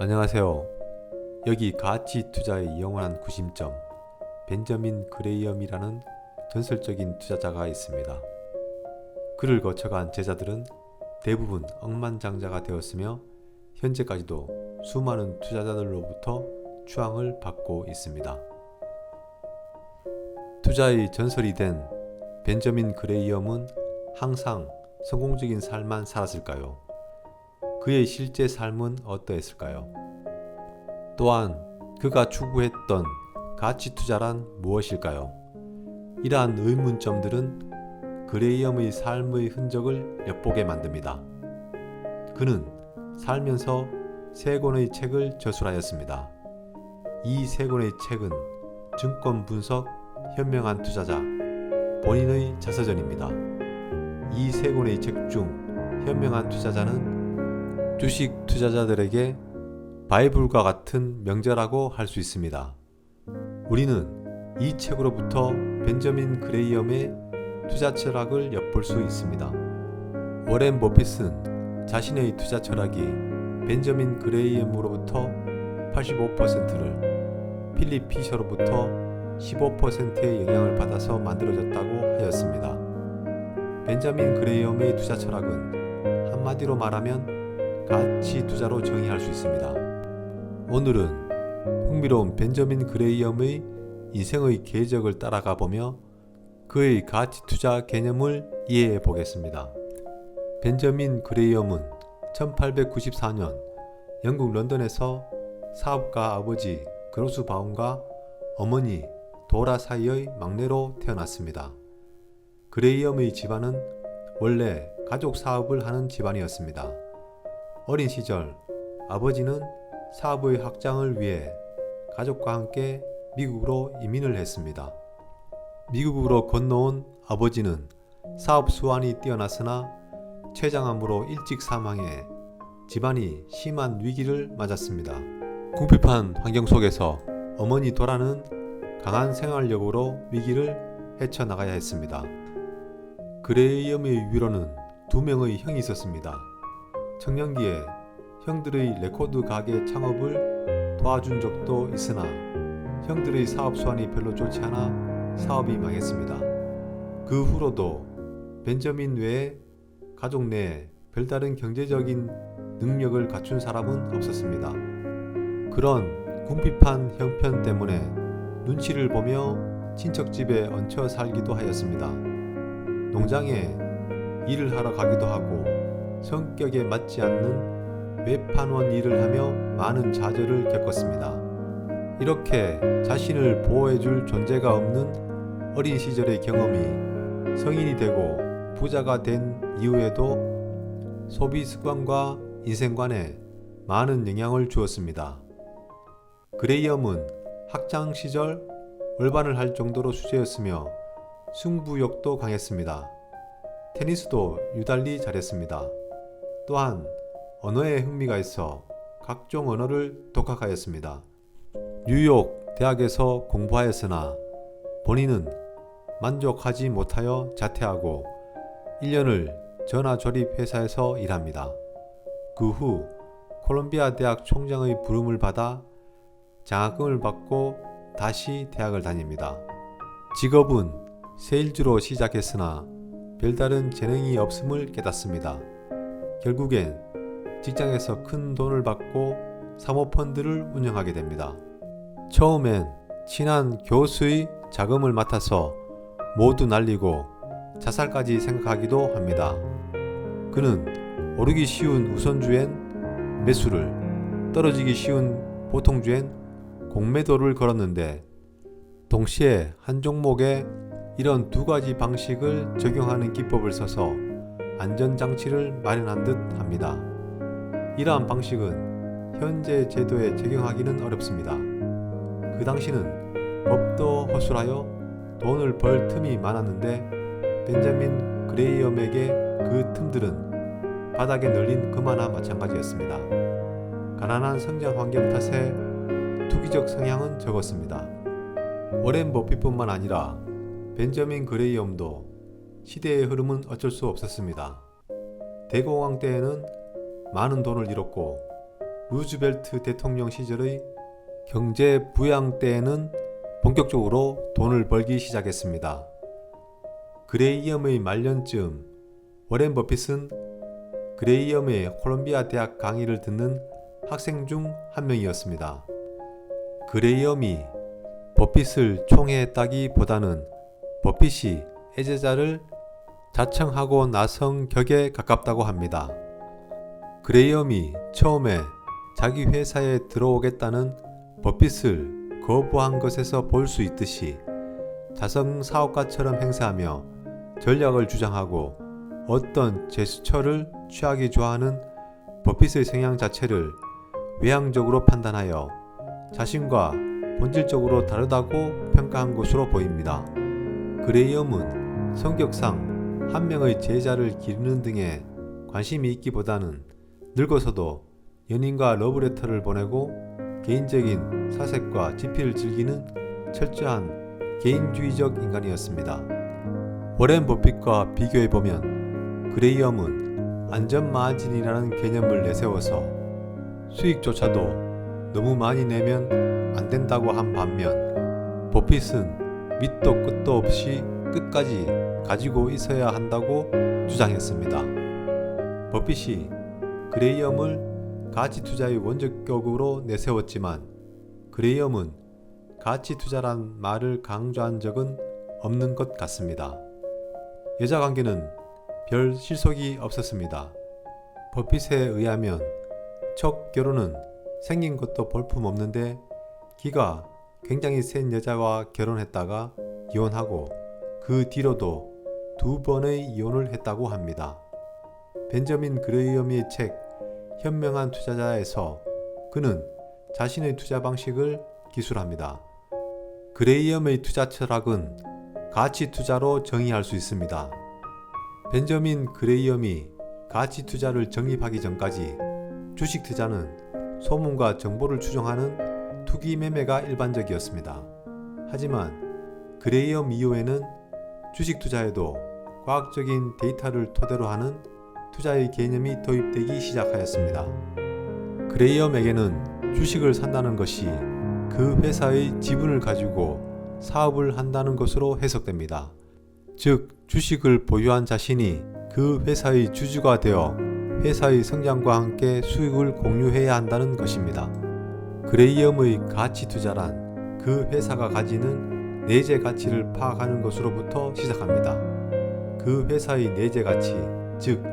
안녕하세요. 여기 가치 투자의 영원한 구심점, 벤저민 그레이엄이라는 전설적인 투자자가 있습니다. 그를 거쳐간 제자들은 대부분 억만장자가 되었으며 현재까지도 수많은 투자자들로부터 추앙을 받고 있습니다. 투자의 전설이 된 벤저민 그레이엄은 항상 성공적인 삶만 살았을까요? 그의 실제 삶은 어떠했을까요? 또한 그가 추구했던 가치 투자란 무엇일까요? 이러한 의문점들은 그레이엄의 삶의 흔적을 엿보게 만듭니다. 그는 살면서 3권의 책을 저술하였습니다. 이 3권의 책은 증권 분석, 현명한 투자자, 본인의 자서전입니다. 이 3권의 책 중 현명한 투자자는 주식 투자자들에게 바이블과 같은 명제라고 할 수 있습니다. 우리는 이 책으로부터 벤저민 그레이엄의 투자 철학을 엿볼 수 있습니다. 워렌 버핏은 자신의 투자 철학이 벤저민 그레이엄으로부터 85%를, 필립 피셔로부터 15%의 영향을 받아서 만들어졌다고 하였습니다. 벤저민 그레이엄의 투자 철학은 한마디로 말하면 가치 투자로 정의할 수 있습니다. 오늘은 흥미로운 벤저민 그레이엄의 인생의 궤적을 따라가 보며 그의 가치 투자 개념을 이해해 보겠습니다. 벤저민 그레이엄은 1894년 영국 런던에서 사업가 아버지 그로스 바움과 어머니 도라 사이의 막내로 태어났습니다. 그레이엄의 집안은 원래 가족 사업을 하는 집안이었습니다. 어린 시절 아버지는 사업의 확장을 위해 가족과 함께 미국으로 이민을 했습니다. 미국으로 건너온 아버지는 사업 수완이 뛰어났으나 췌장암으로 일찍 사망해 집안이 심한 위기를 맞았습니다. 궁핍한 환경 속에서 어머니 도라는 강한 생활력으로 위기를 헤쳐나가야 했습니다. 그레이엄의 위로는 2명의 형이 있었습니다. 청년기에 형들의 레코드 가게 창업을 도와준 적도 있으나 형들의 사업 수완이 별로 좋지 않아 사업이 망했습니다. 그 후로도 벤저민 외에 가족 내에 별다른 경제적인 능력을 갖춘 사람은 없었습니다. 그런 궁핍한 형편 때문에 눈치를 보며 친척 집에 얹혀 살기도 하였습니다. 농장에 일을 하러 가기도 하고 성격에 맞지 않는 외판원 일을 하며 많은 좌절을 겪었습니다. 이렇게 자신을 보호해줄 존재가 없는 어린 시절의 경험이 성인이 되고 부자가 된 이후에도 소비 습관과 인생관에 많은 영향을 주었습니다. 그레이엄은 학창 시절 월반을 할 정도로 수재였으며 승부욕도 강했습니다. 테니스도 유달리 잘했습니다. 또한 언어에 흥미가 있어 각종 언어를 독학하였습니다. 뉴욕 대학에서 공부하였으나 본인은 만족하지 못하여 자퇴하고 1년을 전화조립 회사에서 일합니다. 그 후 콜롬비아 대학 총장의 부름을 받아 장학금을 받고 다시 대학을 다닙니다. 직업은 세일즈로 시작했으나 별다른 재능이 없음을 깨닫습니다. 결국엔 직장에서 큰 돈을 받고 사모펀드를 운영하게 됩니다. 처음엔 친한 교수의 자금을 맡아서 모두 날리고 자살까지 생각하기도 합니다. 그는 오르기 쉬운 우선주엔 매수를, 떨어지기 쉬운 보통주엔 공매도를 걸었는데 동시에 한 종목에 이런 2가지 방식을 적용하는 기법을 써서 안전장치를 마련한 듯 합니다. 이러한 방식은 현재 제도에 적용하기는 어렵습니다. 그 당시는 법도 허술하여 돈을 벌 틈이 많았는데 벤저민 그레이엄에게 그 틈들은 바닥에 널린 금화나 마찬가지였습니다. 가난한 성장 환경 탓에 투기적 성향은 적었습니다. 워렌 버핏뿐만 아니라 벤저민 그레이엄도 시대의 흐름은 어쩔 수 없었습니다. 대공황 때에는 많은 돈을 잃었고 루즈벨트 대통령 시절의 경제 부양 때에는 본격적으로 돈을 벌기 시작했습니다. 그레이엄의 말년쯤 워렌 버핏은 그레이엄의 콜롬비아 대학 강의를 듣는 학생 중 한 명이었습니다. 그레이엄이 버핏을 총애했다기보다는 버핏이 애제자를 자청하고 나선 격에 가깝다고 합니다. 그레이엄이 처음에 자기 회사에 들어오겠다는 버핏을 거부한 것에서 볼 수 있듯이 자선사업가처럼 행세하며 전략을 주장하고 어떤 제스처를 취하기 좋아하는 버핏의 성향 자체를 외향적으로 판단하여 자신과 본질적으로 다르다고 평가한 것으로 보입니다. 그레이엄은 성격상 한 명의 제자를 기르는 등에 관심이 있기보다는 늙어서도 연인과 러브레터를 보내고 개인적인 사색과 지피를 즐기는 철저한 개인주의적 인간이었습니다. 워렌 버핏과 비교해보면 그레이엄은 안전마진이라는 개념을 내세워서 수익조차도 너무 많이 내면 안 된다고 한 반면 버핏은 밑도 끝도 없이 끝까지 가지고 있어야 한다고 주장했습니다. 버핏이 그레이엄을 가치투자의 원조격으로 내세웠지만 그레이엄은 가치투자란 말을 강조한 적은 없는 것 같습니다. 여자관계는 별 실속이 없었습니다. 버핏에 의하면 첫 결혼은 생긴 것도 볼품없는데 기가 굉장히 센 여자와 결혼했다가 이혼하고 그 뒤로도 2번의 이혼을 했다고 합니다. 벤저민 그레이엄의 책 현명한 투자자에서 그는 자신의 투자 방식을 기술합니다. 그레이엄의 투자 철학은 가치 투자로 정의할 수 있습니다. 벤저민 그레이엄이 가치 투자를 정립하기 전까지 주식 투자는 소문과 정보를 추종하는 투기 매매가 일반적이었습니다. 하지만 그레이엄 이후에는 주식 투자에도 과학적인 데이터를 토대로 하는 투자의 개념이 도입되기 시작하였습니다. 그레이엄에게는 주식을 산다는 것이 그 회사의 지분을 가지고 사업을 한다는 것으로 해석됩니다. 즉, 주식을 보유한 자신이 그 회사의 주주가 되어 회사의 성장과 함께 수익을 공유해야 한다는 것입니다. 그레이엄의 가치 투자란 그 회사가 가지는 내재 가치를 파악하는 것으로부터 시작합니다. 그 회사의 내재 가치, 즉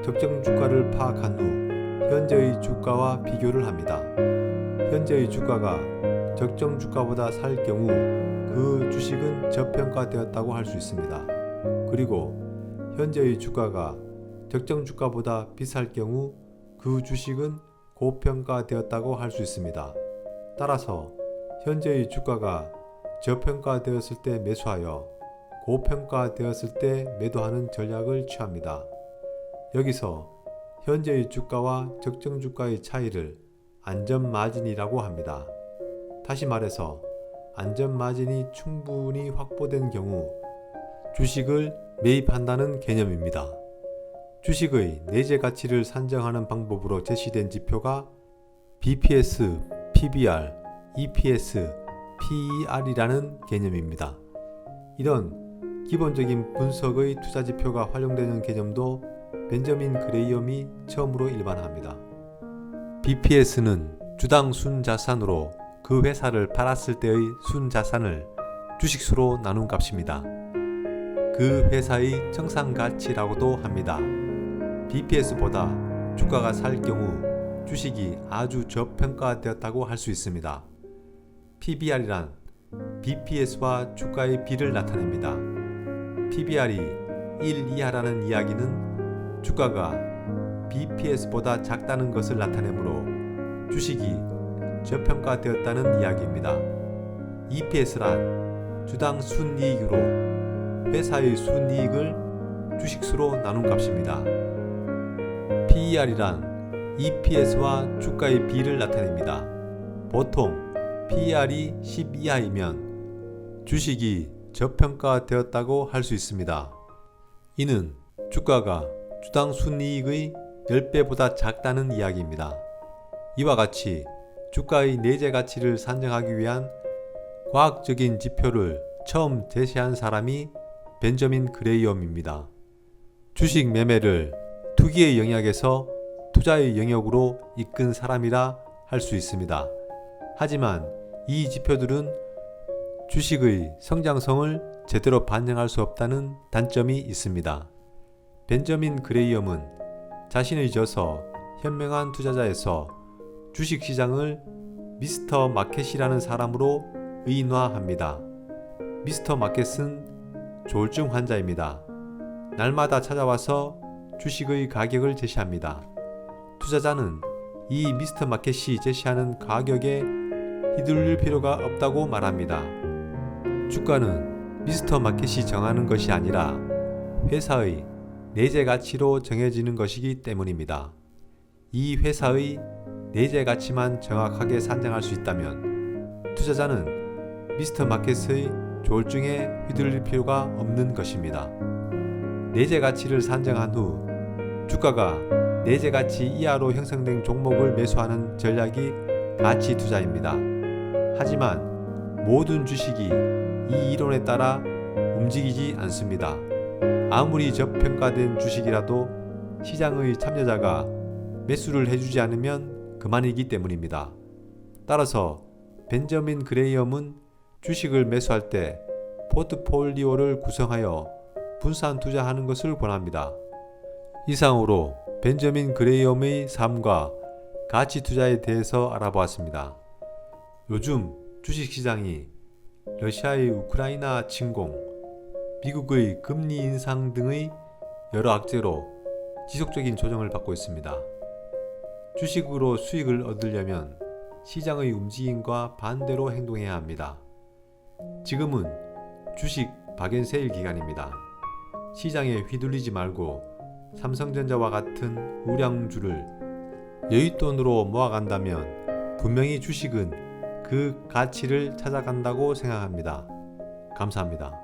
적정 주가를 파악한 후 현재의 주가와 비교를 합니다. 현재의 주가가 적정 주가보다 살 경우 그 주식은 저평가되었다고 할 수 있습니다. 그리고 현재의 주가가 적정 주가보다 비쌀 경우 그 주식은 고평가되었다고 할 수 있습니다. 따라서 현재의 주가가 저평가되었을 때 매수하여 고평가되었을 때 매도하는 전략을 취합니다. 여기서 현재의 주가와 적정 주가의 차이를 안전마진이라고 합니다. 다시 말해서 안전마진이 충분히 확보된 경우 주식을 매입한다는 개념입니다. 주식의 내재 가치를 산정하는 방법으로 제시된 지표가 BPS, PBR, EPS, PER이라는 개념입니다. 이런 기본적인 분석의 투자 지표가 활용되는 개념도 벤저민 그레이엄이 처음으로 일반화합니다. BPS는 주당 순자산으로 그 회사를 팔았을 때의 순자산을 주식수로 나눈 값입니다. 그 회사의 청산가치라고도 합니다. BPS보다 주가가 살 경우 주식이 아주 저평가되었다고 할 수 있습니다. PBR이란 BPS와 주가의 비를 나타냅니다. PBR이 1 이하라는 이야기는 주가가 BPS보다 작다는 것을 나타내므로 주식이 저평가되었다는 이야기입니다. EPS란 주당 순이익으로 회사의 순이익을 주식수로 나눈 값입니다. PER이란 EPS와 주가의 비를 나타냅니다. 보통 PER이 10 이하이면 주식이 저평가되었다고 할 수 있습니다. 이는 주가가 주당 순이익의 10배보다 작다는 이야기입니다. 이와 같이 주가의 내재 가치를 산정하기 위한 과학적인 지표를 처음 제시한 사람이 벤저민 그레이엄입니다. 주식 매매를 투기의 영역에서 투자의 영역으로 이끈 사람이라 할 수 있습니다. 하지만 이 지표들은 주식의 성장성을 제대로 반영할 수 없다는 단점이 있습니다. 벤저민 그레이엄은 자신의 저서 현명한 투자자에서 주식시장을 미스터 마켓이라는 사람으로 의인화합니다. 미스터 마켓은 조울증 환자입니다. 날마다 찾아와서 주식의 가격을 제시합니다. 투자자는 이 미스터 마켓이 제시하는 가격에 휘둘릴 필요가 없다고 말합니다. 주가는 미스터 마켓이 정하는 것이 아니라 회사의 내재 가치로 정해지는 것이기 때문입니다. 이 회사의 내재 가치만 정확하게 산정할 수 있다면 투자자는 미스터 마켓의 조울증에 휘둘릴 필요가 없는 것입니다. 내재 가치를 산정한 후 주가가 내재 가치 이하로 형성된 종목을 매수하는 전략이 가치 투자입니다. 하지만 모든 주식이 이 이론에 따라 움직이지 않습니다. 아무리 저평가된 주식이라도 시장의 참여자가 매수를 해주지 않으면 그만이기 때문입니다. 따라서 벤저민 그레이엄은 주식을 매수할 때 포트폴리오를 구성하여 분산 투자하는 것을 권합니다. 이상으로 벤저민 그레이엄의 삶과 가치 투자에 대해서 알아보았습니다. 요즘 주식시장이 러시아의 우크라이나 침공, 미국의 금리 인상 등의 여러 악재로 지속적인 조정을 받고 있습니다. 주식으로 수익을 얻으려면 시장의 움직임과 반대로 행동해야 합니다. 지금은 주식 박앤세일 기간입니다. 시장에 휘둘리지 말고 삼성전자와 같은 우량주를 여윳돈으로 모아간다면 분명히 주식은 그 가치를 찾아간다고 생각합니다. 감사합니다.